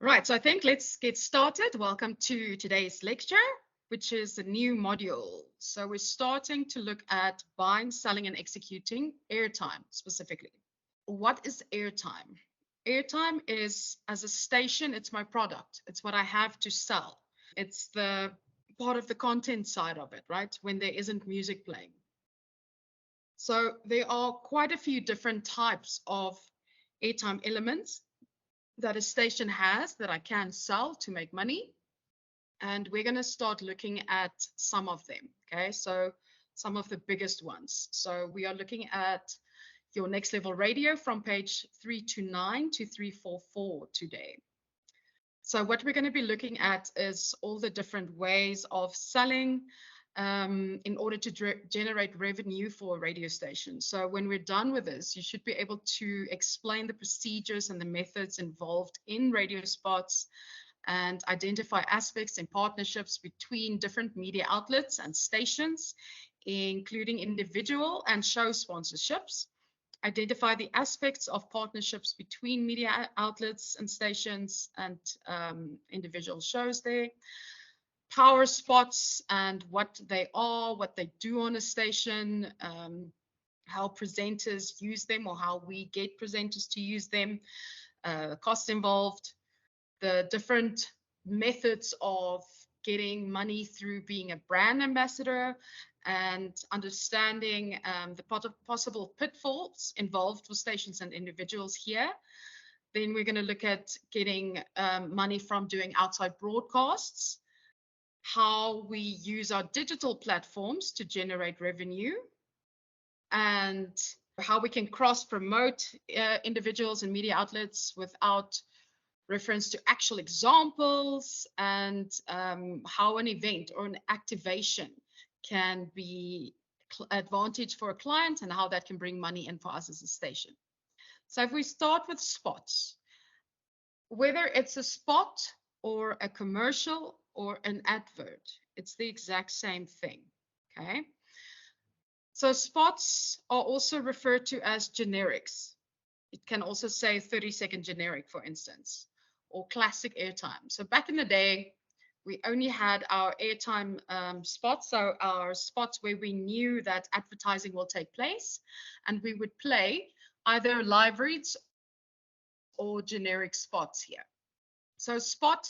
Right, so I think let's get started. Welcome to today's lecture, which is a new module. So we're starting to look at buying, selling, and executing airtime specifically. What is airtime? Airtime is, as a station, it's my product. It's what I have to sell. It's the part of the content side of it, right? When there isn't music playing. So there are quite a few different types of airtime elements that a station has that I can sell to make money. And we're going to start looking at some of them. Okay, so some of the biggest ones. So we are looking at your next level radio from page 329 to 344 today. So what we're going to be looking at is all the different ways of selling in order to generate revenue for a radio station. So when we're done with this, you should be able to explain the procedures and the methods involved in radio spots and identify aspects and partnerships between different media outlets and stations, including individual and show sponsorships. Identify the aspects of partnerships between media outlets and stations and individual shows there. Power spots and what they are, what they do on a station, how presenters use them or how we get presenters to use them, cost involved, the different methods of getting money through being a brand ambassador, and understanding the possible pitfalls involved for stations and individuals here. Then we're going to look at getting money from doing outside broadcasts, how we use our digital platforms to generate revenue, and how we can cross-promote individuals and media outlets without reference to actual examples, and how an event or an activation can be advantage for a client and how that can bring money in for us as a station. So if we start with spots, whether it's a spot or a commercial or an advert, it's the exact same thing, okay? So spots are also referred to as generics. It can also say 30-second generic, for instance, or classic airtime. So back in the day, we only had our airtime spots, so our spots where we knew that advertising will take place, and we would play either live reads or generic spots here. So spot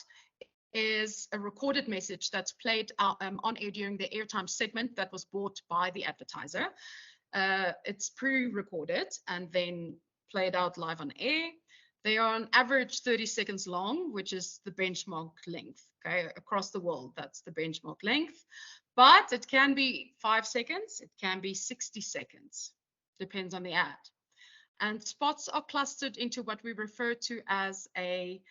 is a recorded message that's played on air during the airtime segment that was bought by the advertiser. It's pre-recorded and then played out live on air. They are on average 30 seconds long, which is the benchmark length, okay? Across the world, that's the benchmark length. But it can be 5 seconds, it can be 60 seconds, depends on the ad. And spots are clustered into what we refer to as a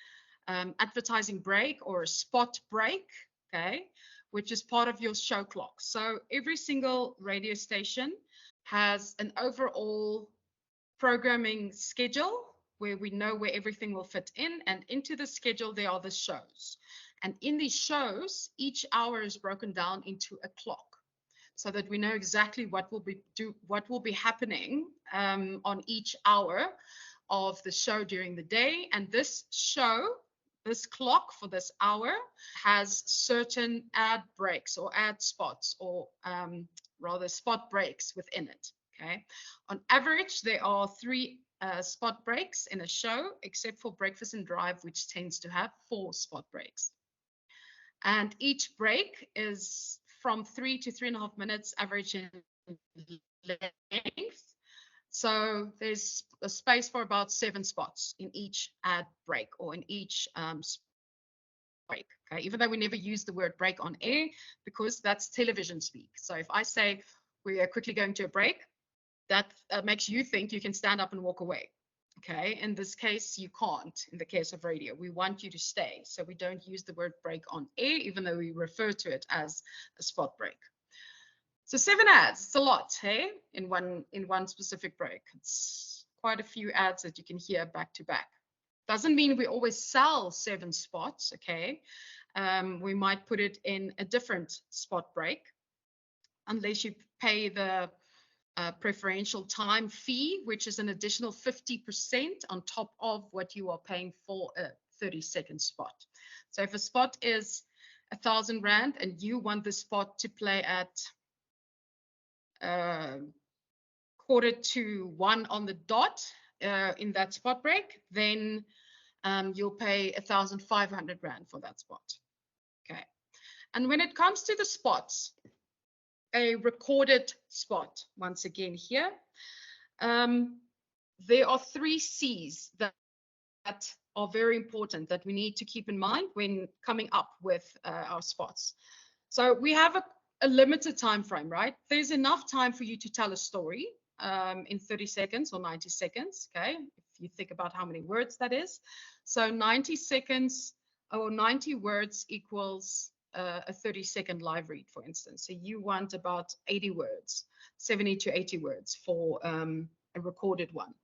advertising break or a spot break, okay, which is part of your show clock. So every single radio station has an overall programming schedule where we know where everything will fit in, and into the schedule there are the shows. And in these shows, each hour is broken down into a clock so that we know exactly what will be happening on each hour of the show during the day. And this clock for this hour has certain ad breaks or ad spots, or rather spot breaks within it. Okay. On average, there are 3 spot breaks in a show, except for Breakfast and Drive, which tends to have 4 spot breaks. And each break is from 3 to 3.5 minutes, average in length. So there's a space for about 7 spots in each ad break or in each break. Okay, even though we never use the word break on air because that's television speak. So if I say we are quickly going to a break, that makes you think you can stand up and walk away. Okay, in this case, you can't. In the case of radio, we want you to stay. So we don't use the word break on air, even though we refer to it as a spot break. So 7 ads, it's a lot, hey, in one specific break. It's quite a few ads that you can hear back to back. Doesn't mean we always sell 7 spots, okay? We might put it in a different spot break, unless you pay the preferential time fee, which is an additional 50% on top of what you are paying for a 30-second spot. So if a spot is 1,000 Rand and you want the spot to play at 1:45 on the dot in that spot break, then you'll pay 1,500 Rand for that spot. Okay. And when it comes to the spots, a recorded spot, once again here, there are 3 C's that are very important that we need to keep in mind when coming up with our spots. So we have a limited time frame, right? There's enough time for you to tell a story in 30 seconds or 90 seconds, okay? If you think about how many words that is. So 90 seconds or 90 words equals a 30-second live read, for instance. So you want about 80 words, 70 to 80 words for a recorded one.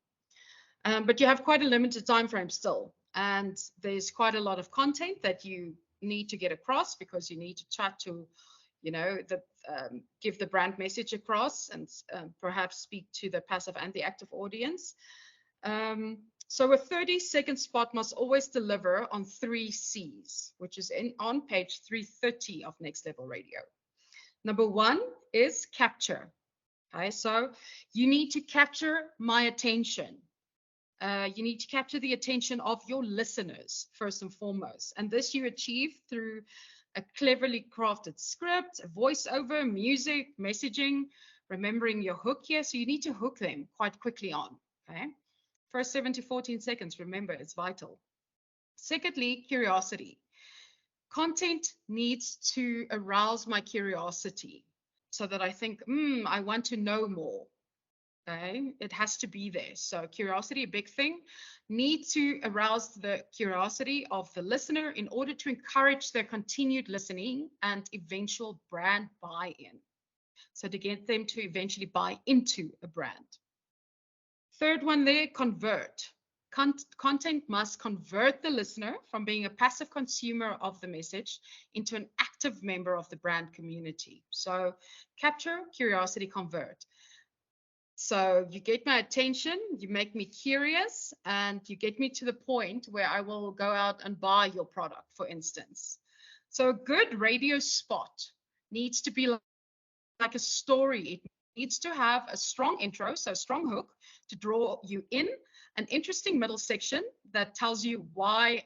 But you have quite a limited time frame still. And there's quite a lot of content that you need to get across because you need to chat to, give the brand message across and perhaps speak to the passive and the active audience. So a 30-second spot must always deliver on 3 C's, which is on page 330 of Next Level Radio. Number 1 is capture. Okay, so you need to capture my attention. You need to capture the attention of your listeners, first and foremost. And this you achieve through a cleverly crafted script, a voiceover, music, messaging, remembering your hook here. So you need to hook them quite quickly on. Okay. First 7 to 14 seconds, remember, it's vital. Secondly, curiosity. Content needs to arouse my curiosity so that I think, I want to know more. Okay, it has to be there. So curiosity, a big thing, need to arouse the curiosity of the listener in order to encourage their continued listening and eventual brand buy-in. So to get them to eventually buy into a brand. Third one there, convert. Content must convert the listener from being a passive consumer of the message into an active member of the brand community. So capture, curiosity, convert. So you get my attention, you make me curious, and you get me to the point where I will go out and buy your product, for instance. So a good radio spot needs to be like a story. It needs to have a strong intro, so a strong hook to draw you in, an interesting middle section that tells you why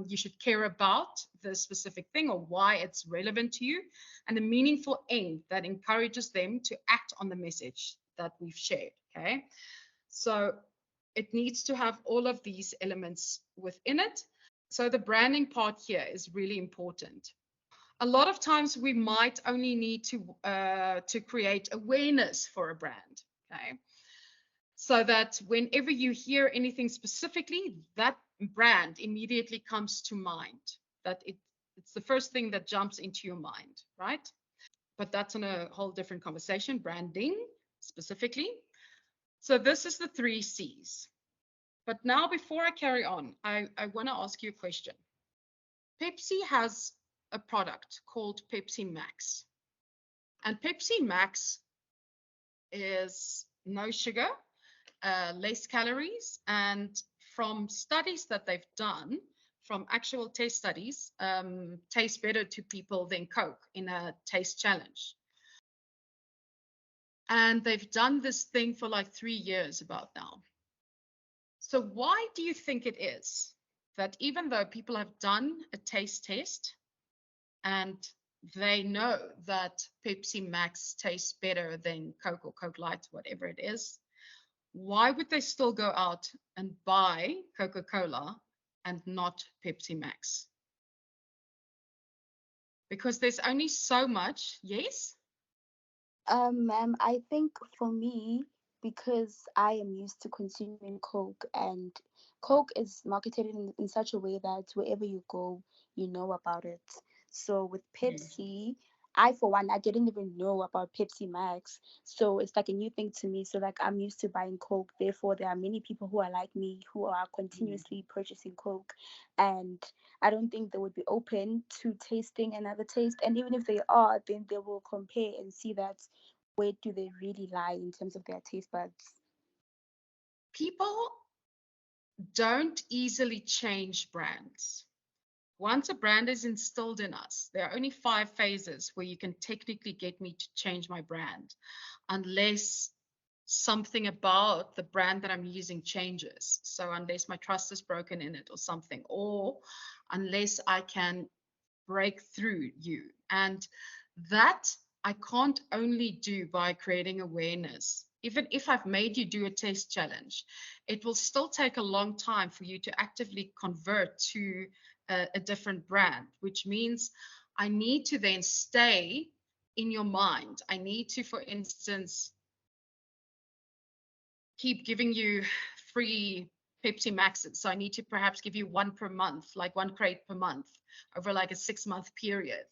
you should care about the specific thing or why it's relevant to you, and a meaningful end that encourages them to act on the message that we've shared. Okay, so it needs to have all of these elements within it. So the branding part here is really important. A lot of times we might only need to create awareness for a brand. Okay, so that whenever you hear anything specifically, that brand immediately comes to mind. That it's the first thing that jumps into your mind, right? But that's on a whole different conversation, branding specifically. So this is the 3 C's. But now before I carry on, I want to ask you a question. Pepsi has a product called Pepsi Max. And Pepsi Max is no sugar, less calories, and from studies that they've done, from actual taste studies, tastes better to people than Coke in a taste challenge. And they've done this thing for like 3 years about now. So why do you think it is that even though people have done a taste test and they know that Pepsi Max tastes better than Coke or Coke Light, whatever it is, why would they still go out and buy Coca-Cola and not Pepsi Max? Because there's only so much, yes? Ma'am, I think for me, because I am used to consuming Coke, and Coke is marketed in such a way that wherever you go, you know about it. So with Yes. Pepsi, I, for one, I didn't even know about Pepsi Max. So it's like a new thing to me. So like I'm used to buying Coke. Therefore, there are many people who are like me who are Mm. continuously purchasing Coke. And I don't think they would be open to tasting another taste. And even if they are, then they will compare and see that where do they really lie in terms of their taste buds. People don't easily change brands. Once a brand is instilled in us, there are only 5 phases where you can technically get me to change my brand, unless something about the brand that I'm using changes. So unless my trust is broken in it or something, or unless I can break through you. And that I can't only do by creating awareness. Even if I've made you do a test challenge, it will still take a long time for you to actively convert to a different brand, which means I need to then stay in your mind. I need to, for instance, keep giving you free Pepsi Maxes. So I need to perhaps give you one per month, like 1 crate per month over like a 6-month period.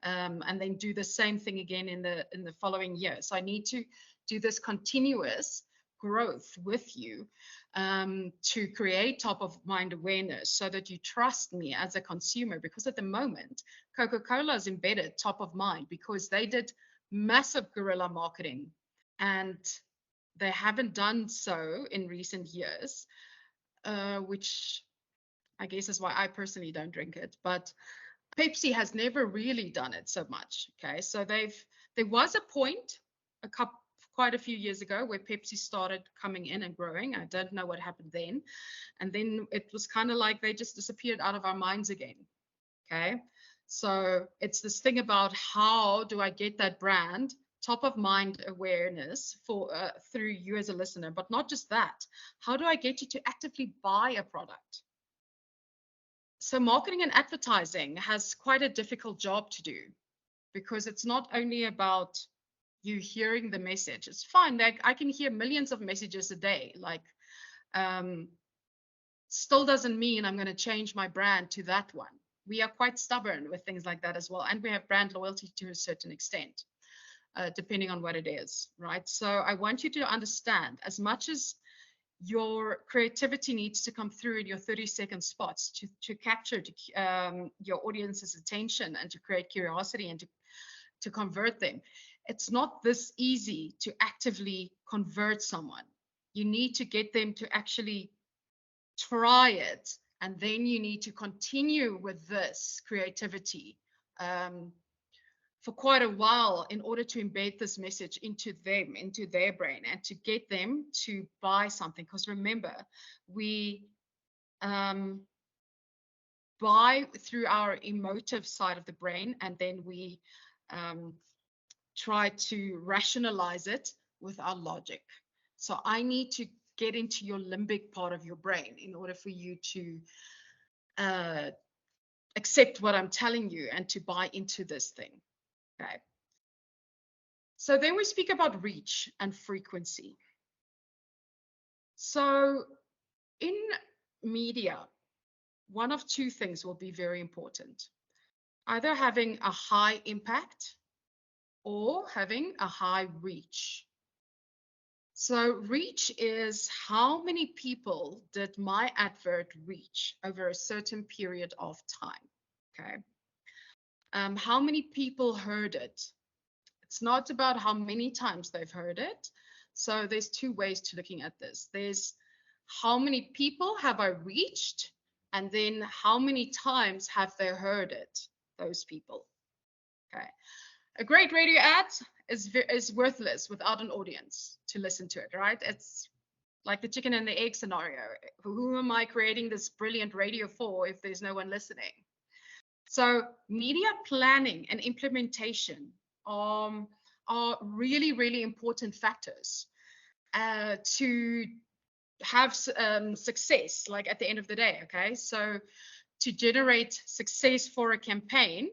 And then do the same thing again in the following year. So I need to do this continuous growth with you to create top of mind awareness so that you trust me as a consumer. Because at the moment, Coca-Cola is embedded top of mind because they did massive guerrilla marketing, and they haven't done so in recent years, which I guess is why I personally don't drink it. But Pepsi has never really done it so much. Okay, so there was a point quite a few years ago where Pepsi started coming in and growing. I don't know what happened then, and then it was kind of like they just disappeared out of our minds again. Okay, so it's this thing about how do I get that brand top of mind awareness for through you as a listener, but not just that. How do I get you to actively buy a product? So marketing and advertising has quite a difficult job to do, because it's not only about you hearing the message. It's fine, like I can hear millions of messages a day, like still doesn't mean I'm going to change my brand to that one. We are quite stubborn with things like that as well, and we have brand loyalty to a certain extent, depending on what it is, right? So I want you to understand, as much as your creativity needs to come through in your 30-second spots to capture your audience's attention and to create curiosity and to convert them. It's not this easy to actively convert someone. You need to get them to actually try it, and then you need to continue with this creativity for quite a while in order to embed this message into them, into their brain, and to get them to buy something. Because remember, we buy through our emotive side of the brain, and then we try to rationalize it with our logic. So I need to get into your limbic part of your brain in order for you to accept what I'm telling you and to buy into this thing. Okay. So then we speak about reach and frequency. So in media, one of 2 things will be very important: either having a high impact or having a high reach. So reach is how many people did my advert reach over a certain period of time. Okay. How many people heard it? It's not about how many times they've heard it. So there's 2 ways to looking at this. There's how many people have I reached, and then how many times have they heard it, those people. Okay. A great radio ad is worthless without an audience to listen to it, right? It's like the chicken and the egg scenario. Who am I creating this brilliant radio for if there's no one listening? So media planning and implementation are really, really important factors to have success, like at the end of the day. Okay, so to generate success for a campaign,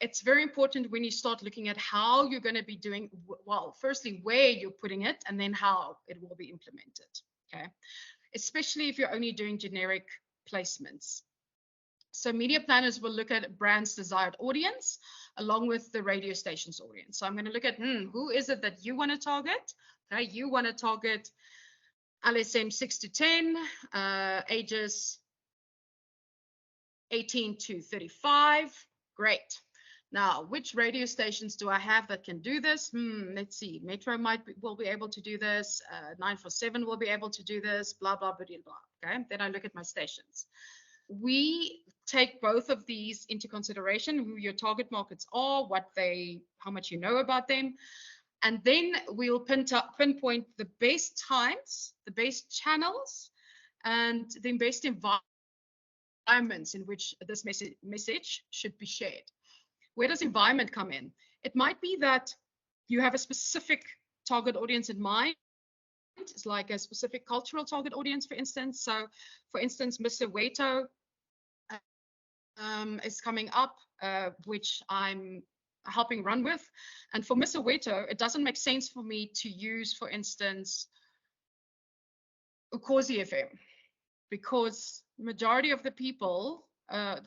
it's very important when you start looking at how you're going to be doing, well, firstly, where you're putting it, and then how it will be implemented. Okay, especially if you're only doing generic placements. So media planners will look at brand's desired audience along with the radio station's audience. So I'm going to look at who is it that you want to target. Okay, you want to target LSM 6 to 10, ages 18 to 35. Great. Now, which radio stations do I have that can do this? Let's see. Metro will be able to do this. 947 will be able to do this. Blah, blah, blah, blah. Okay. Then I look at my stations. We take both of these into consideration, who your target markets are, how much you know about them. And then we'll pinpoint the best times, the best channels, and the best environments in which this message should be shared. Where does environment come in? It might be that you have a specific target audience in mind. It's like a specific cultural target audience, for instance. So, for instance, Mr. Waito is coming up, which I'm helping run with. And for Mr. Waito, it doesn't make sense for me to use, for instance, Ukhozi FM, because majority of the people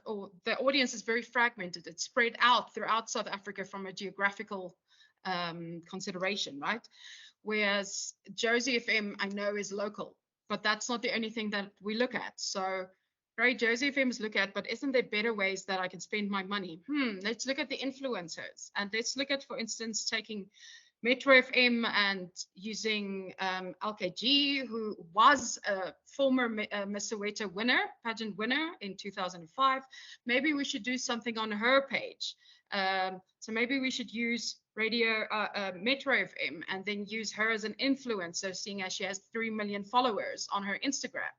or the audience is very fragmented. It's spread out throughout South Africa from a geographical consideration, right? Whereas Jozi FM, I know, is local, but that's not the only thing that we look at. So, right, Jozi FM is look at, but isn't there better ways that I can spend my money? Let's look at the influencers, and let's look at, for instance, taking Metro FM and using LKG, who was a former Miss Soweto pageant winner in 2005. Maybe we should do something on her page. So maybe we should use Metro FM and then use her as an influencer, seeing as she has 3 million followers on her Instagram.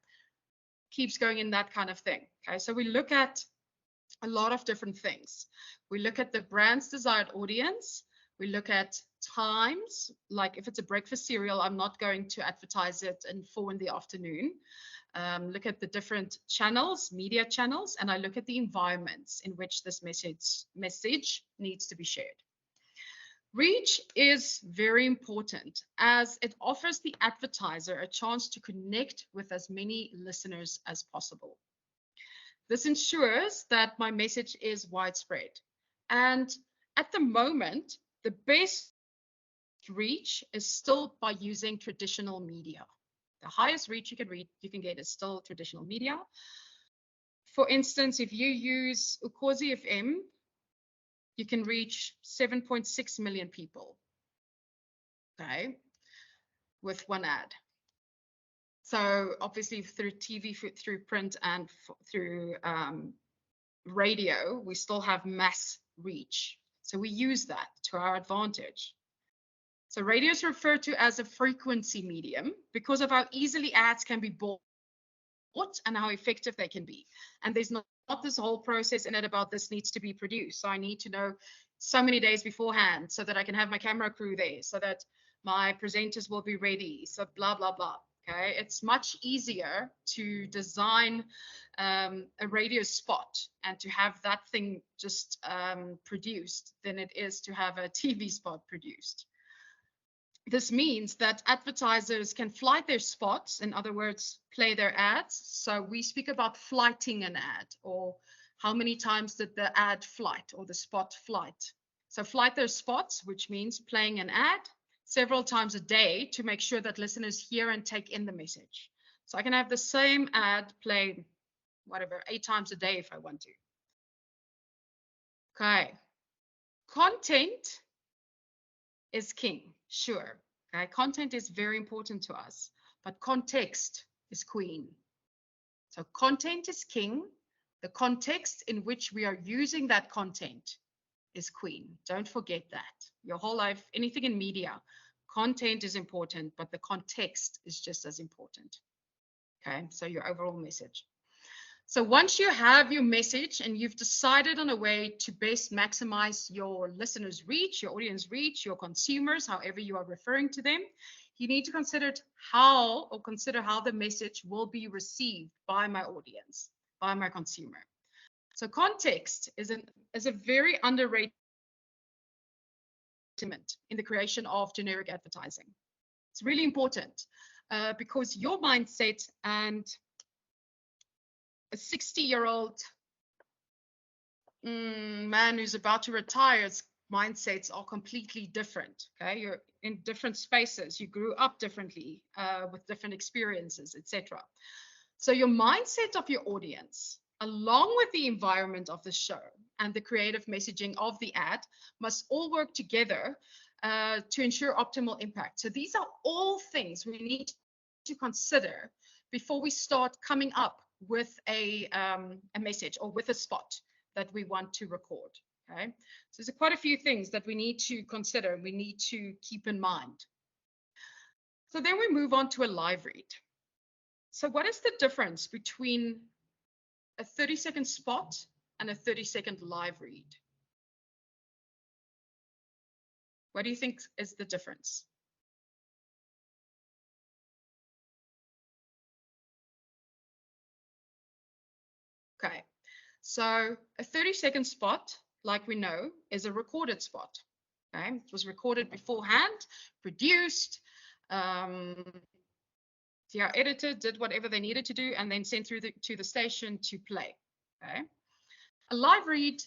Keeps going in that kind of thing. Okay, so we look at a lot of different things. We look at the brand's desired audience. We look at times, like if it's a breakfast cereal, I'm not going to advertise it in 4 in the afternoon. Look at the different channels, media channels, and I look at the environments in which this message needs to be shared. Reach is very important as it offers the advertiser a chance to connect with as many listeners as possible. This ensures that my message is widespread. And at the moment, the best reach is still by using traditional media. The highest reach you can get is still traditional media. For instance, if you use Ukhozi FM, you can reach 7.6 million people, okay, with one ad. So obviously through TV, through print, and through radio, we still have mass reach. So we use that to our advantage. So radio is referred to as a frequency medium because of how easily ads can be bought and how effective they can be. And there's not this whole process in it about this needs to be produced. So I need to know so many days beforehand so that I can have my camera crew there, so that my presenters will be ready, so blah, blah, blah. Okay, it's much easier to design a radio spot and to have that thing just produced than it is to have a TV spot produced. This means that advertisers can flight their spots, in other words, play their ads. So we speak about flighting an ad, or how many times did the ad flight or the spot flight. So flight their spots, which means playing an ad several times a day to make sure that listeners hear and take in the message. So I can have the same ad play, 8 times a day if I want to. Okay. Content is king, sure. Okay, content is very important to us, but context is queen. So content is king. The context in which we are using that content is queen. Don't forget that. Your whole life, anything in media, content is important, but the context is just as important. Okay, so your overall message. So once you have your message and you've decided on a way to best maximize your listeners' reach, your audience reach, your consumers, however you are referring to them, you need to consider how the message will be received by my audience, by my consumer. So context is a very underrated element in the creation of generic advertising. It's really important because your mindset and a 60-year-old man who's about to retire, mindsets are completely different. Okay, you're in different spaces. You grew up differently with different experiences, etc. So your mindset of your audience along with the environment of the show and the creative messaging of the ad, must all work together to ensure optimal impact. So these are all things we need to consider before we start coming up with a message or with a spot that we want to record. Okay, so there's quite a few things that we need to consider, we need to keep in mind. So then we move on to a live read. So what is the difference between a 30-second spot and a 30-second live read? What do you think is the difference? Okay, so a 30-second spot, like we know, is a recorded spot. Okay, it was recorded beforehand, produced, yeah, edited, did whatever they needed to do, and then sent through to the station to play. Okay, a live read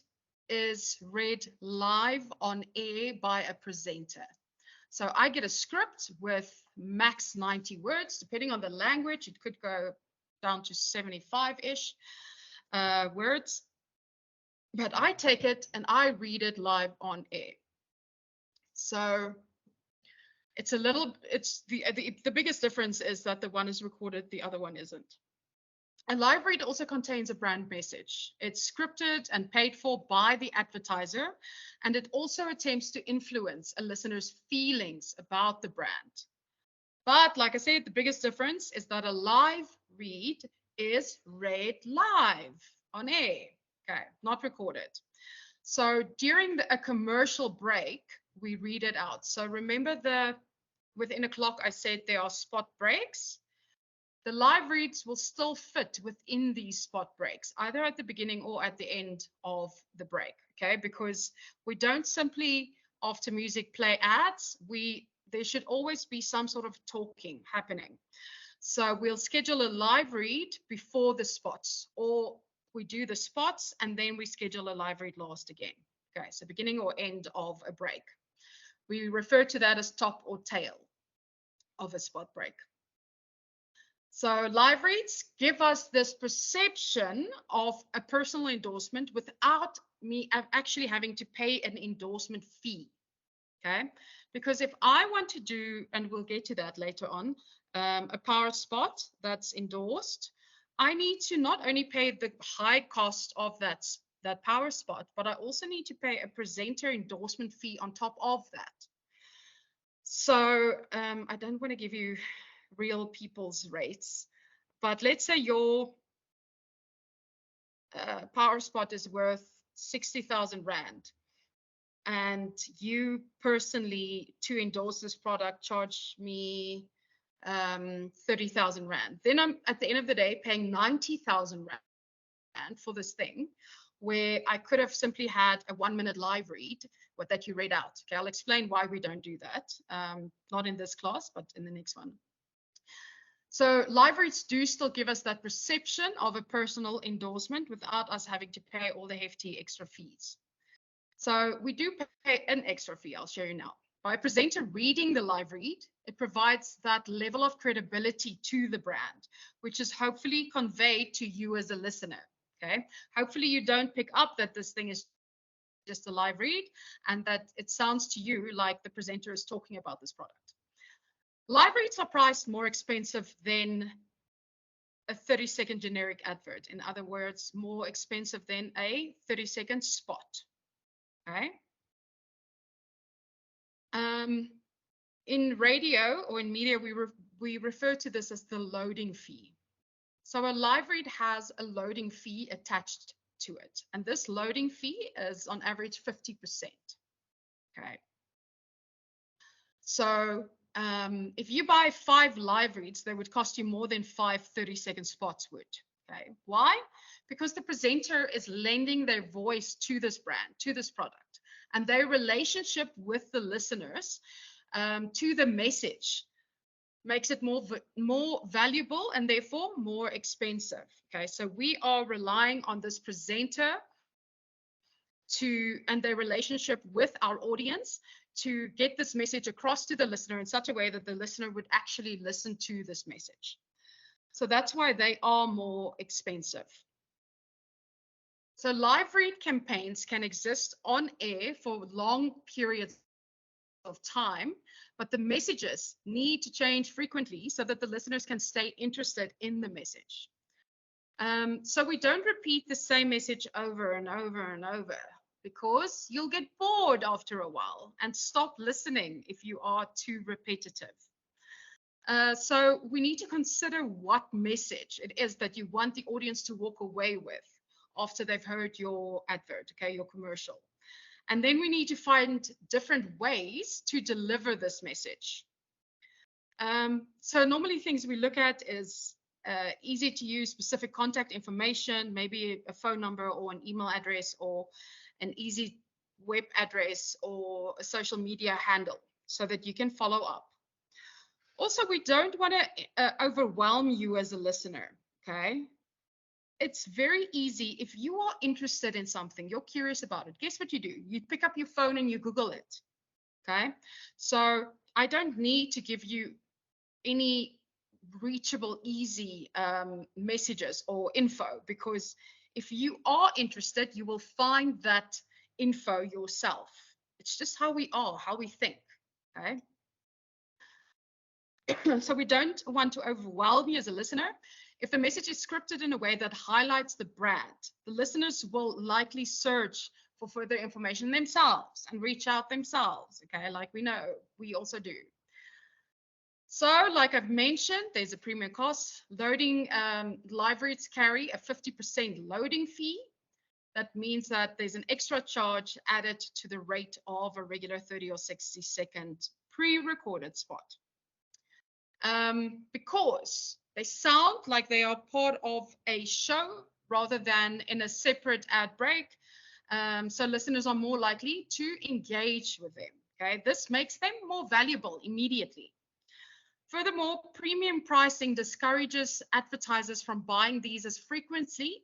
is read live on air by a presenter. So I get a script with max 90 words, depending on the language. It could go down to 75-ish words. But I take it and I read it live on air. So it's the biggest difference is that the one is recorded, the other one isn't. A live read also contains a brand message. It's scripted and paid for by the advertiser, and it also attempts to influence a listener's feelings about the brand. But like I said, the biggest difference is that a live read is read live on air, okay, not recorded. So during a commercial break, we read it out. So remember within a clock, I said there are spot breaks. The live reads will still fit within these spot breaks, either at the beginning or at the end of the break, okay? Because we don't simply, after music, play ads. There should always be some sort of talking happening. So we'll schedule a live read before the spots, or we do the spots and then we schedule a live read last again. Okay, so beginning or end of a break. We refer to that as top or tail of a spot break. So live reads give us this perception of a personal endorsement without me actually having to pay an endorsement fee. Okay, because if I want to do, and we'll get to that later on, a power spot that's endorsed, I need to not only pay the high cost of that power spot, but I also need to pay a presenter endorsement fee on top of that. So I don't want to give you real people's rates, but let's say your power spot is worth 60,000 Rand. And you personally, to endorse this product, charge me 30,000 Rand. Then I'm at the end of the day paying 90,000 Rand for this thing, where I could have simply had a 1-minute live read that you read out. Okay, I'll explain why we don't do that. Not in this class, but in the next one. So live reads do still give us that perception of a personal endorsement without us having to pay all the hefty extra fees. So we do pay an extra fee, I'll show you now. By a presenter reading the live read, it provides that level of credibility to the brand, which is hopefully conveyed to you as a listener, okay? Hopefully you don't pick up that this thing is just a live read and that it sounds to you like the presenter is talking about this product. Live reads are priced more expensive than a 30-second generic advert. In other words, more expensive than a 30-second spot. Okay. In radio or in media, we refer to this as the loading fee. So a live read has a loading fee attached to it. And this loading fee is on average 50%. Okay. So if you buy 5 live reads, they would cost you more than 5 30-second spots would. Okay. Why? Because the presenter is lending their voice to this brand, to this product. And their relationship with the listeners to the message makes it more valuable and therefore more expensive. Okay, so we are relying on this presenter and their relationship with our audience to get this message across to the listener in such a way that the listener would actually listen to this message. So that's why they are more expensive. So live read campaigns can exist on air for long periods of time, but the messages need to change frequently so that the listeners can stay interested in the message. So we don't repeat the same message over and over and over because you'll get bored after a while and stop listening if you are too repetitive. So we need to consider what message it is that you want the audience to walk away with after they've heard your advert, okay, your commercial. And then we need to find different ways to deliver this message. So normally things we look at is easy to use specific contact information, maybe a phone number or an email address or an easy web address or a social media handle so that you can follow up. Also, we don't want to overwhelm you as a listener, okay? It's very easy. If you are interested in something, you're curious about it, guess what you do? You pick up your phone and you Google it, okay? So I don't need to give you any reachable, easy messages or info, because if you are interested, you will find that info yourself. It's just how we are, how we think, okay? So we don't want to overwhelm you as a listener. If the message is scripted in a way that highlights the brand, the listeners will likely search for further information themselves and reach out themselves, okay, like we know we also do. So, like I've mentioned, there's a premium cost. Loading live reads carry a 50% loading fee. That means that there's an extra charge added to the rate of a regular 30 or 60-second pre-recorded spot. Because they sound like they are part of a show rather than in a separate ad break. So listeners are more likely to engage with them. Okay, this makes them more valuable immediately. Furthermore, premium pricing discourages advertisers from buying these as frequently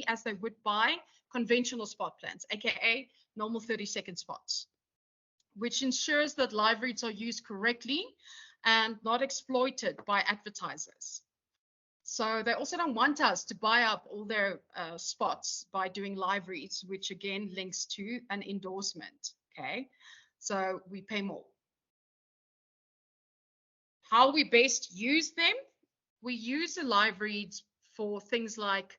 as they would buy conventional spot plans, aka normal 30-second spots, which ensures that live reads are used correctly and not exploited by advertisers. So they also don't want us to buy up all their spots by doing live reads, which again links to an endorsement. Okay, so we pay more. How we best use them? We use the live reads for things like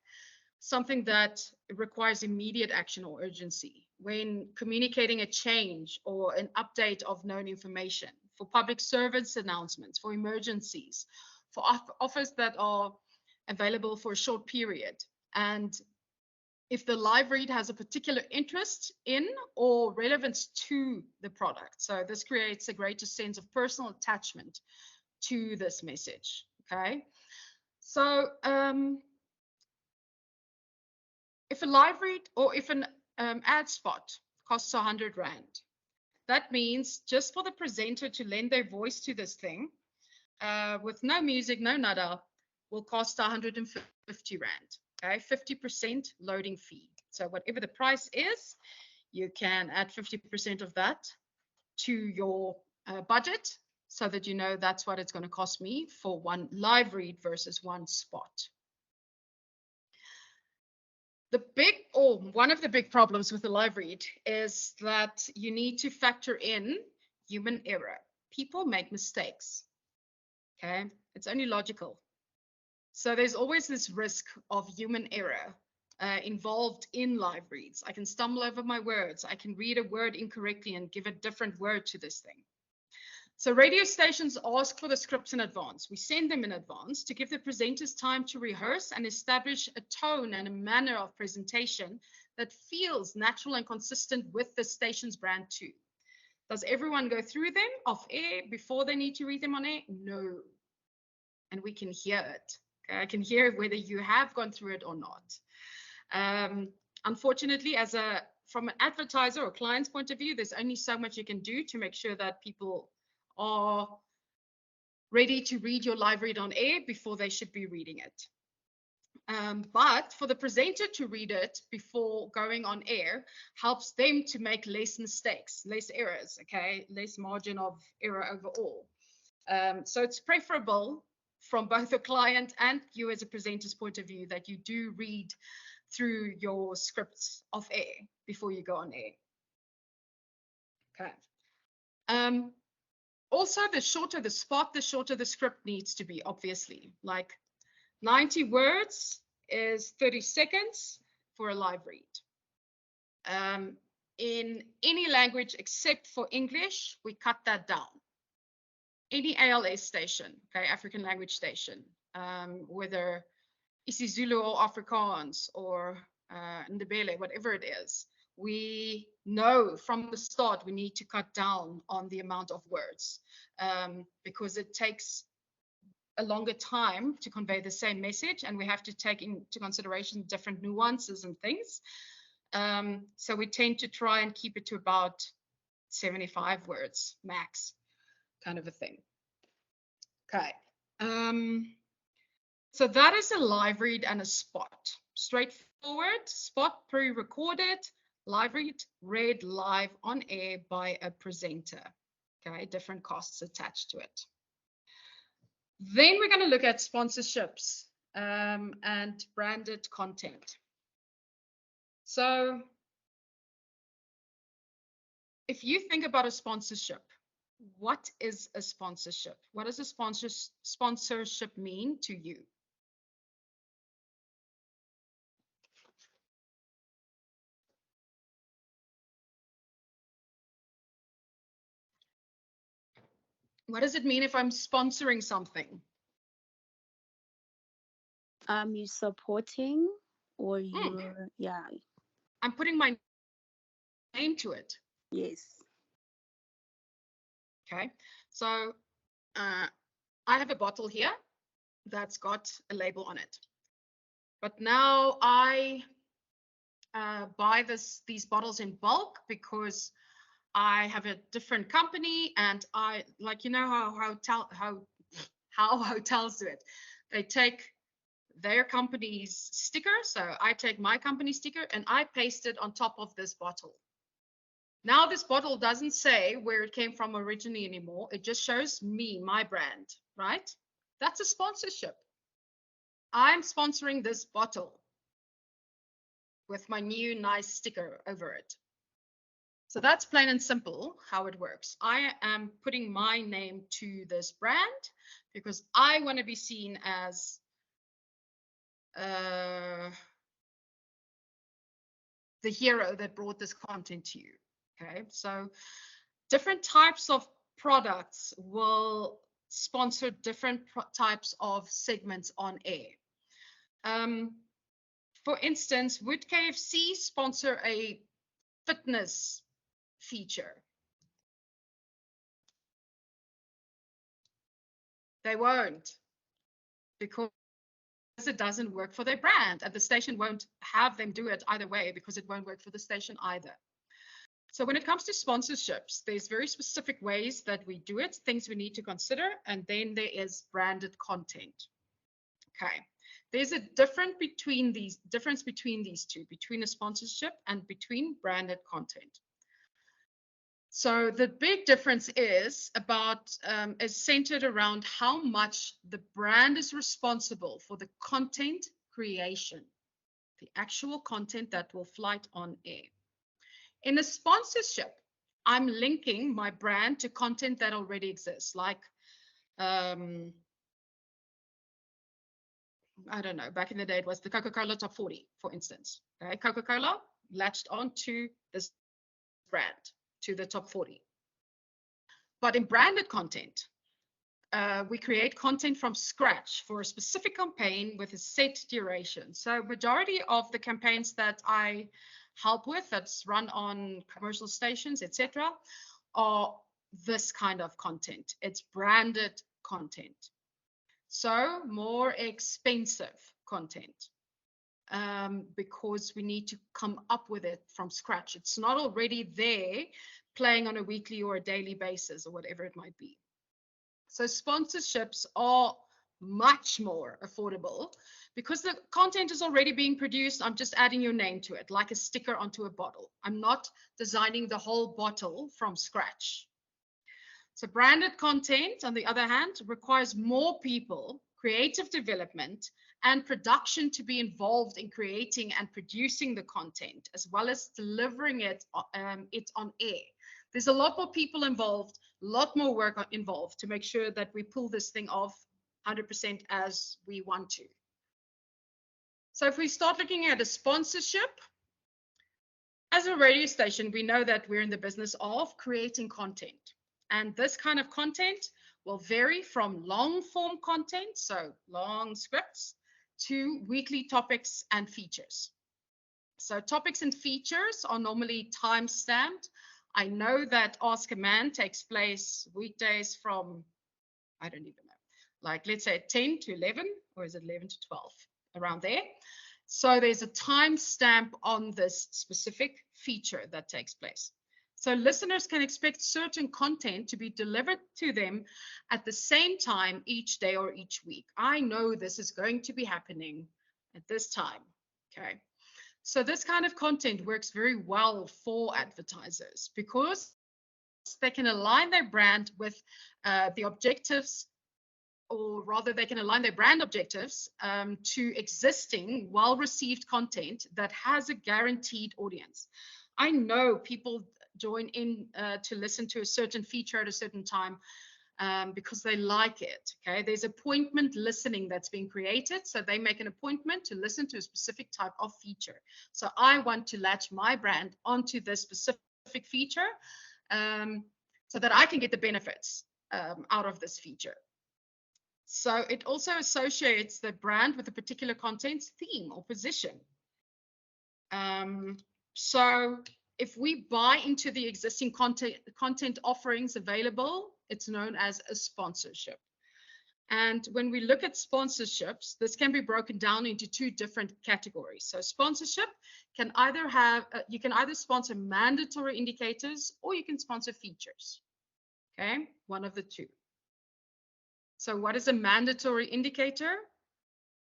something that requires immediate action or urgency, when communicating a change or an update of known information, for public service announcements, for emergencies, for offers that are available for a short period. And if the live read has a particular interest in or relevance to the product. So this creates a greater sense of personal attachment to this message, okay? So if a live read or if an ad spot costs 100 Rand, that means just for the presenter to lend their voice to this thing with no music, no nada, will cost 150 Rand, okay? 50% loading fee. So whatever the price is, you can add 50% of that to your budget so that you know that's what it's going to cost me for one live read versus one spot. One of the big problems with the live read is that you need to factor in human error. People make mistakes, okay? It's only logical. So there's always this risk of human error involved in live reads. I can stumble over my words. I can read a word incorrectly and give a different word to this thing. So radio stations ask for the scripts in advance. We send them in advance to give the presenters time to rehearse and establish a tone and a manner of presentation that feels natural and consistent with the station's brand too. Does everyone go through them off air before they need to read them on air? No. And we can hear it. Okay? I can hear whether you have gone through it or not. Unfortunately, from an advertiser or client's point of view, there's only so much you can do to make sure that people are ready to read your live read on air before they should be reading it. But for the presenter to read it before going on air helps them to make less mistakes, less errors, okay, less margin of error overall. So it's preferable from both the client and you as a presenter's point of view that you do read through your scripts of air before you go on air. Okay. Also, the shorter the spot, the shorter the script needs to be, obviously. Like 90 words is 30 seconds for a live read. In any language except for English, we cut that down. Any ALS station, okay, African language station, whether isiZulu or Afrikaans or Ndebele, whatever it is, we know from the start we need to cut down on the amount of words because it takes a longer time to convey the same message, and we have to take into consideration different nuances and things. So we tend to try and keep it to about 75 words max, kind of a thing. Okay. So that is a live read and a spot. Straightforward, spot pre-recorded, live read, read live on air by a presenter. Okay, different costs attached to it. Then we're going to look at sponsorships and branded content. So if you think about a sponsorship, what is a sponsorship? What does a sponsorship mean to you? What does it mean if I'm sponsoring something? You're supporting, or you're yeah. I'm putting my name to it. Yes. Okay. So I have a bottle here that's got a label on it. But now I buy these bottles in bulk because I have a different company, and I, like, you know how hotels do it. They take their company's sticker, so I take my company sticker and I paste it on top of this bottle. Now this bottle doesn't say where it came from originally anymore. It just shows me, my brand, right? That's a sponsorship. I'm sponsoring this bottle with my new nice sticker over it. So that's plain and simple how it works. I am putting my name to this brand because I want to be seen as the hero that brought this content to you. Okay, so different types of products will sponsor different types of segments on air. For instance, would KFC sponsor a fitness feature? They won't, because it doesn't work for their brand, and the station won't have them do it either way because it won't work for the station either. So when it comes to sponsorships, there's very specific ways that we do it, things we need to consider, and then there is branded content. Okay, there's a difference between these two, between a sponsorship and between branded content. So the big difference is centered around how much the brand is responsible for the content creation, the actual content that will flight on air. In a sponsorship, I'm linking my brand to content that already exists, like, I don't know, back in the day, it was the Coca-Cola Top 40, for instance. Okay? Coca-Cola latched onto this brand, to the top 40. But in branded content, we create content from scratch for a specific campaign with a set duration. So majority of the campaigns that I help with, that's run on commercial stations, etc., are this kind of content. It's branded content. So more expensive content, because we need to come up with it from scratch. It's not already there playing on a weekly or a daily basis or whatever it might be. So sponsorships are much more affordable because the content is already being produced. I'm just adding your name to it, like a sticker onto a bottle. I'm not designing the whole bottle from scratch. So branded content, on the other hand, requires more people, creative development, and production to be involved in creating and producing the content, as well as delivering it on air. There's a lot more people involved, a lot more work involved to make sure that we pull this thing off 100% as we want to. So if we start looking at a sponsorship, as a radio station, we know that we're in the business of creating content. And this kind of content will vary from long form content, so long scripts, to weekly topics and features. So topics and features are normally time stamped. I know that Ask a Man takes place weekdays from, I don't even know, like let's say 10 to 11, or is it 11 to 12, around there. So there's a time stamp on this specific feature that takes place. So listeners can expect certain content to be delivered to them at the same time each day or each week. I know this is going to be happening at this time, okay? So this kind of content works very well for advertisers because they can align their brand with the objectives, or rather they can align their brand objectives to existing well-received content that has a guaranteed audience. I know people join in to listen to a certain feature at a certain time because they like it. Okay, there's appointment listening that's being created, so they make an appointment to listen to a specific type of feature. So I want to latch my brand onto this specific feature so that I can get the benefits out of this feature. So it also associates the brand with a particular content's theme or position. So if we buy into the existing content offerings available, it's known as a sponsorship. And when we look at sponsorships, this can be broken down into two different categories. So sponsorship can either have, you can either sponsor mandatory indicators or you can sponsor features. Okay, one of the two. So what is a mandatory indicator?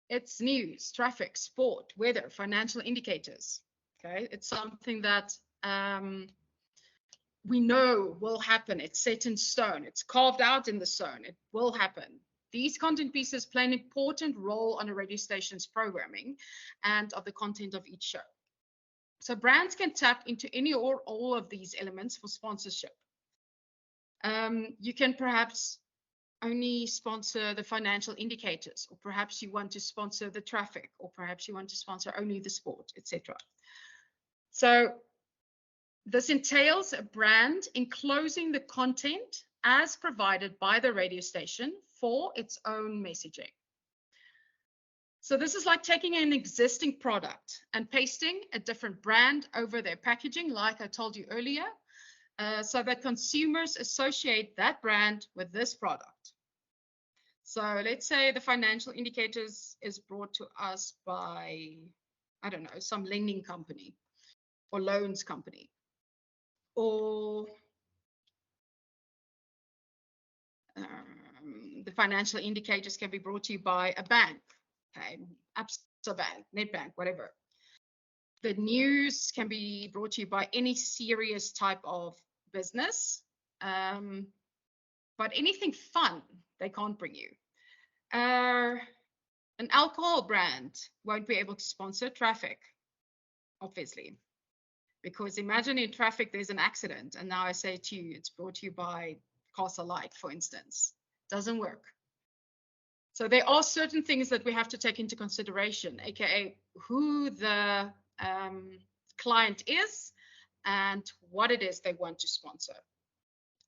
It's news, traffic, sport, weather, financial indicators. Okay, it's something that we know will happen. It's set in stone. It's carved out in the stone. It will happen. These content pieces play an important role on a radio station's programming and of the content of each show. So brands can tap into any or all of these elements for sponsorship. You can perhaps only sponsor the financial indicators, or perhaps you want to sponsor the traffic, or perhaps you want to sponsor only the sport, etc. So this entails a brand enclosing the content as provided by the radio station for its own messaging. So this is like taking an existing product and pasting a different brand over their packaging, like I told you earlier, so that consumers associate that brand with this product. So let's say the financial indicators is brought to us by, I don't know, some lending company or loans company, or the financial indicators can be brought to you by a bank, okay, Absa Bank, Nedbank, whatever. The news can be brought to you by any serious type of business, but anything fun, they can't bring you. An alcohol brand won't be able to sponsor traffic, obviously, because imagine in traffic there's an accident, and now I say to you, it's brought to you by Castle Light, for instance. Doesn't work. So there are certain things that we have to take into consideration, aka who the client is and what it is they want to sponsor.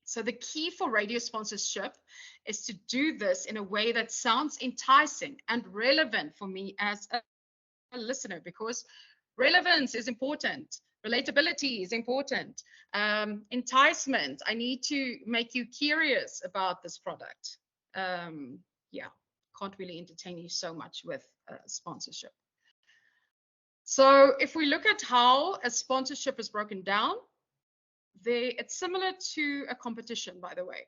So the key for radio sponsorship is to do this in a way that sounds enticing and relevant for me as a listener, because relevance is important. Relatability is important. Enticement, I need to make you curious about this product. Yeah, can't really entertain you so much with sponsorship. So if we look at how a sponsorship is broken down, it's similar to a competition, by the way.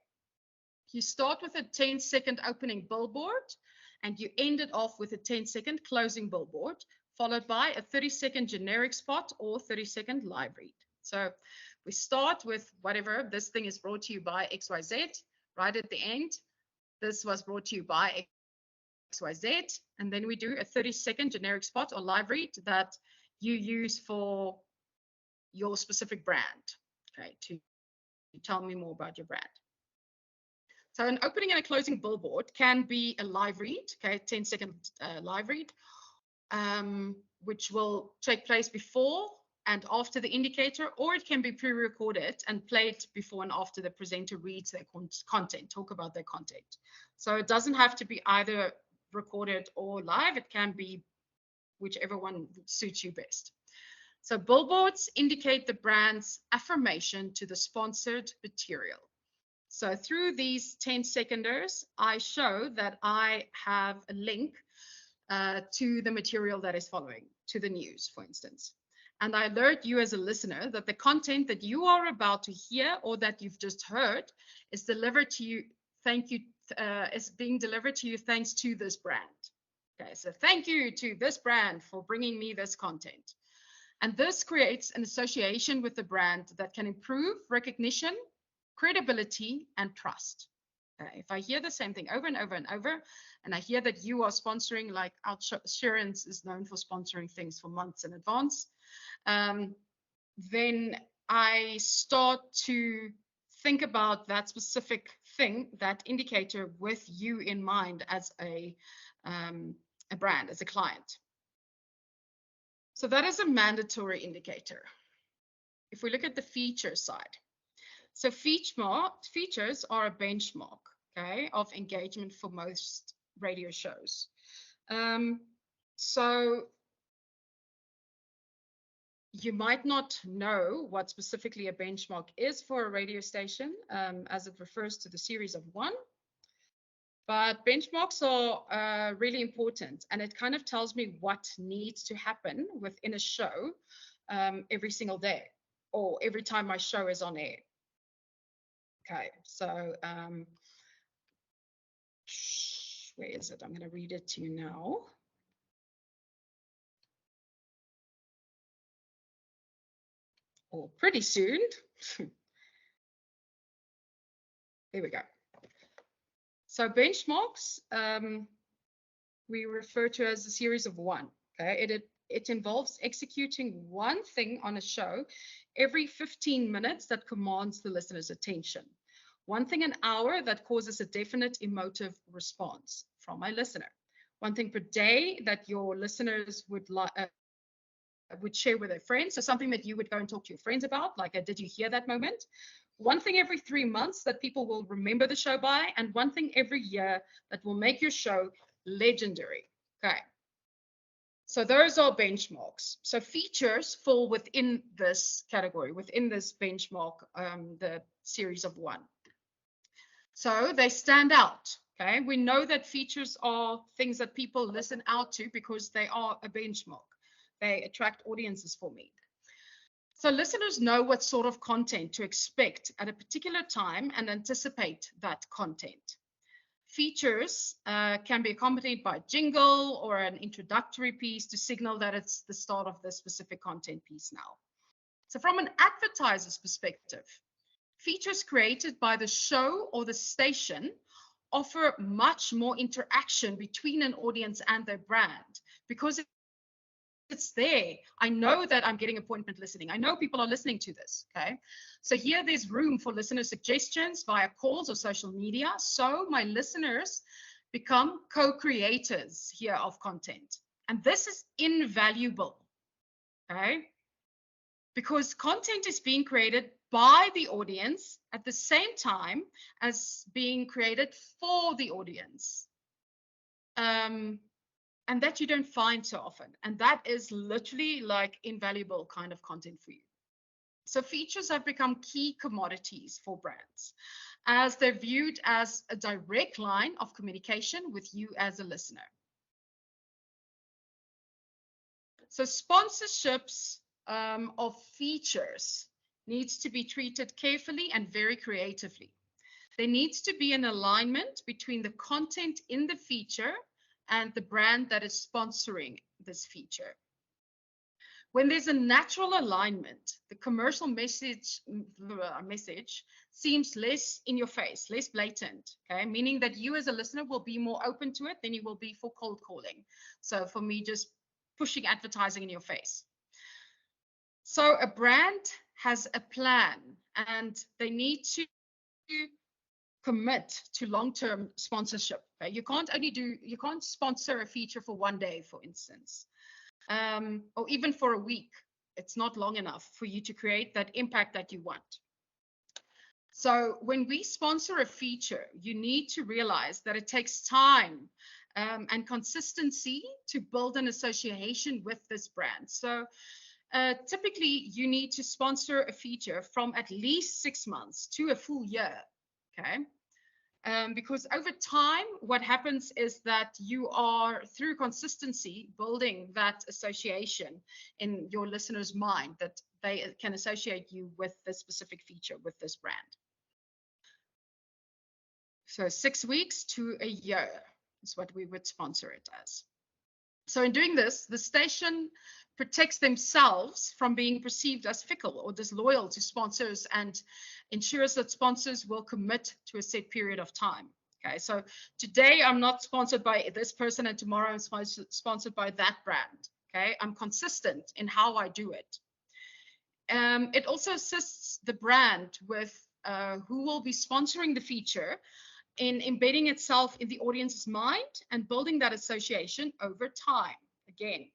You start with a 10-second opening billboard, and you end it off with a 10-second closing billboard, followed by a 30-second generic spot or 30-second live read. So we start with whatever, this thing is brought to you by XYZ. Right at the end, this was brought to you by XYZ, and then we do a 30-second generic spot or live read that you use for your specific brand, okay, to tell me more about your brand. So an opening and a closing billboard can be a live read, okay, 10-second live read, which will take place before and after the indicator, or it can be pre-recorded and played before and after the presenter reads their content, talk about their content. So it doesn't have to be either recorded or live. It can be whichever one suits you best. So billboards indicate the brand's affirmation to the sponsored material. So through these 10-seconders, I show that I have a link to the material that is following, to the news, for instance. And I alert you as a listener that the content that you are about to hear or that you've just heard is delivered to you. Is being delivered to you thanks to this brand. Okay, so thank you to this brand for bringing me this content. And this creates an association with the brand that can improve recognition, credibility, and trust. If I hear the same thing over and over and over, and I hear that you are sponsoring, like Outsurance is known for sponsoring things for months in advance, then I start to think about that specific thing, that indicator, with you in mind as a brand, as a client. So that is a mandatory indicator. If we look at the feature side, so features are a benchmark, okay, of engagement for most radio shows. So you might not know what specifically a benchmark is for a radio station, as it refers to the series of one. But benchmarks are really important, and it kind of tells me what needs to happen within a show every single day or every time my show is on air. Okay, so where is it? I'm going to read it to you now. Or pretty soon. There we go. So benchmarks, we refer to as a series of one. Okay, it involves executing one thing on a show every 15 minutes that commands the listener's attention. One thing an hour that causes a definite emotive response from a listener. One thing per day that your listeners would share with their friends. So something that you would go and talk to your friends about, like a did you hear that moment? One thing every 3 months that people will remember the show by, and one thing every year that will make your show legendary. Okay. So those are benchmarks. So features fall within this category, within this benchmark, the series of one. So they stand out. Okay. We know that features are things that people listen out to because they are a benchmark. They attract audiences for me. So listeners know what sort of content to expect at a particular time and anticipate that content. Features can be accompanied by a jingle or an introductory piece to signal that it's the start of the specific content piece now. So from an advertiser's perspective, features created by the show or the station offer much more interaction between an audience and their brand because it's there. I know that I'm getting appointment listening. I know people are listening to this, okay? So here there's room for listener suggestions via calls or social media. So my listeners become co-creators here of content. And this is invaluable, okay? Because content is being created by the audience at the same time as being created for the audience. And that you don't find so often. And that is literally like invaluable kind of content for you. So features have become key commodities for brands as they're viewed as a direct line of communication with you as a listener. So sponsorships of features needs to be treated carefully and very creatively. There needs to be an alignment between the content in the feature and the brand that is sponsoring this feature. When there's a natural alignment, the commercial message seems less in your face, less blatant, okay? Meaning that you as a listener will be more open to it than you will be for cold calling. So for me, just pushing advertising in your face. So a brand has a plan and they need to commit to long-term sponsorship. Okay? You can't sponsor a feature for one day, for instance, or even for a week. It's not long enough for you to create that impact that you want. So when we sponsor a feature, you need to realize that it takes time and consistency to build an association with this brand. So typically, you need to sponsor a feature from at least 6 months to a full year, okay? Because over time, what happens is that you are, through consistency, building that association in your listener's mind that they can associate you with this specific feature, with this brand. So 6 weeks to a year is what we would sponsor it as. So in doing this, the station protects themselves from being perceived as fickle or disloyal to sponsors and ensures that sponsors will commit to a set period of time. Okay, so today I'm not sponsored by this person and tomorrow I'm sponsored by that brand. Okay, I'm consistent in how I do it. It also assists the brand with who will be sponsoring the feature in embedding itself in the audience's mind and building that association over time. Again,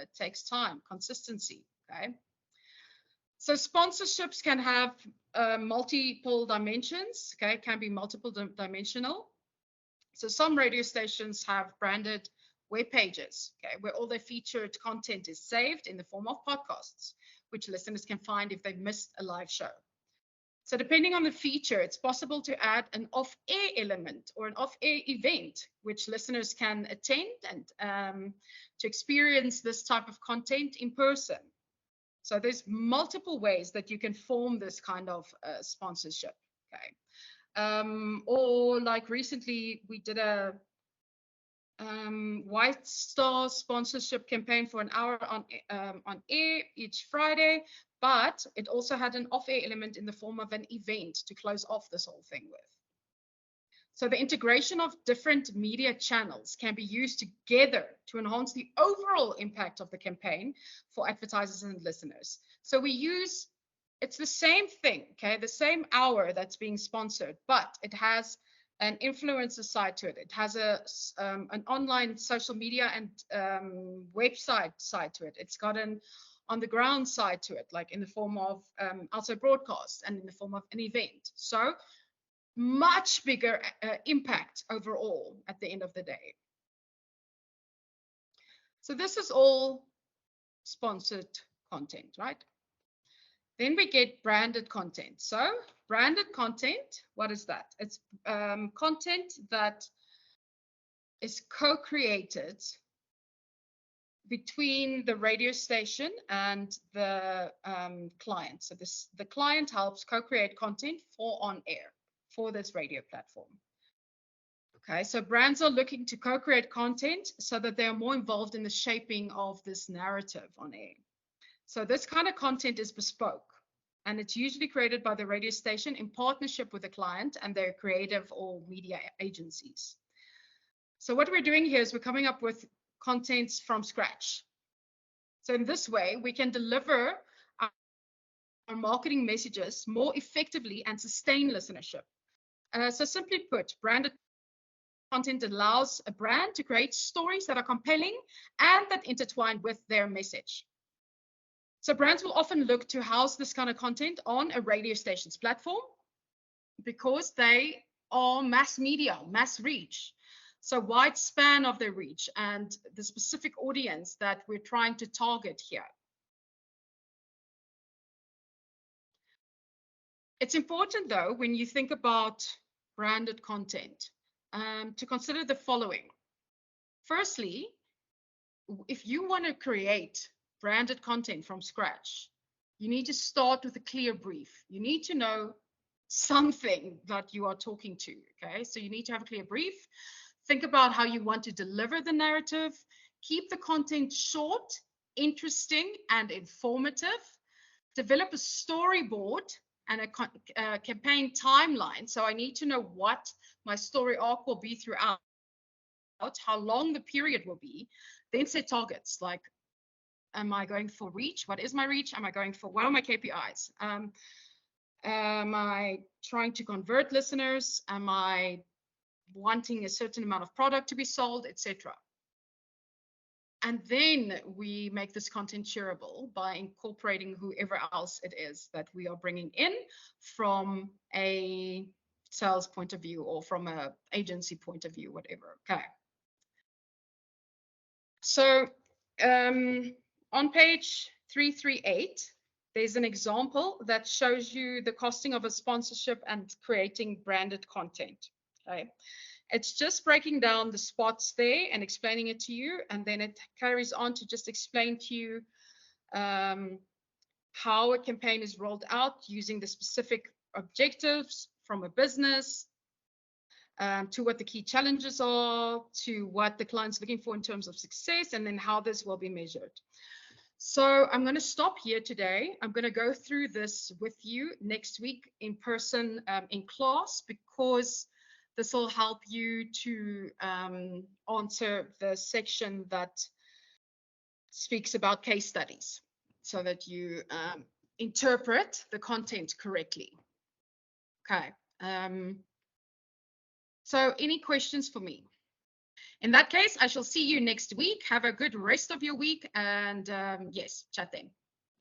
it takes time, consistency, okay? So sponsorships can have multiple dimensions, okay? It can be multiple dimensional. So some radio stations have branded web pages, okay, where all their featured content is saved in the form of podcasts, which listeners can find if they've missed a live show. So depending on the feature, it's possible to add an off-air element or an off-air event, which listeners can attend and to experience this type of content in person. So there's multiple ways that you can form this kind of sponsorship. Okay, or like recently we did a White Star sponsorship campaign for an hour on air each Friday, but it also had an off-air element in the form of an event to close off this whole thing with. So the integration of different media channels can be used together to enhance the overall impact of the campaign for advertisers and listeners. So it's the same thing, okay, the same hour that's being sponsored, but it has an influencer side to it. It has an online social media and website side to it. It's got an on the ground side to it, like in the form of outside broadcast and in the form of an event. So much bigger impact overall at the end of the day. So this is all sponsored content, right? Then we get branded content. So branded content, what is that? It's content that is co-created between the radio station and the client. So the client helps co-create content for on air for this radio platform. Okay, so brands are looking to co-create content so that they are more involved in the shaping of this narrative on air. So this kind of content is bespoke, and it's usually created by the radio station in partnership with the client and their creative or media agencies. So what we're doing here is we're coming up with contents from scratch. So in this way, we can deliver our marketing messages more effectively and sustain listenership. So simply put, branded content allows a brand to create stories that are compelling and that intertwine with their message. So brands will often look to house this kind of content on a radio station's platform because they are mass media, mass reach. So wide span of their reach and the specific audience that we're trying to target here. It's important though, when you think about branded content, to consider the following. Firstly, if you want to create branded content from scratch, you need to start with a clear brief. You need to know something that you are talking to, okay? So you need to have a clear brief. Think about how you want to deliver the narrative. Keep the content short interesting and informative. Develop a storyboard and a campaign timeline. So I need to know what my story arc will be throughout, how long the period will be. Then set targets like, am I going for reach? What is my reach? Am I going for, what are my KPIs? Am I trying to convert listeners? Am I wanting a certain amount of product to be sold, etc.? And then we make this content shareable by incorporating whoever else it is that we are bringing in from a sales point of view or from an agency point of view, whatever. Okay. So on page 338, there's an example that shows you the costing of a sponsorship and creating branded content. Okay. It's just breaking down the spots there and explaining it to you. And then it carries on to just explain to you how a campaign is rolled out using the specific objectives from a business, to what the key challenges are, to what the client's looking for in terms of success, and then how this will be measured. So I'm going to stop here today. I'm going to go through this with you next week in person in class, because this will help you to answer the section that speaks about case studies so that you interpret the content correctly. Okay. So any questions for me? In that case, I shall see you next week. Have a good rest of your week, and yes, chat then.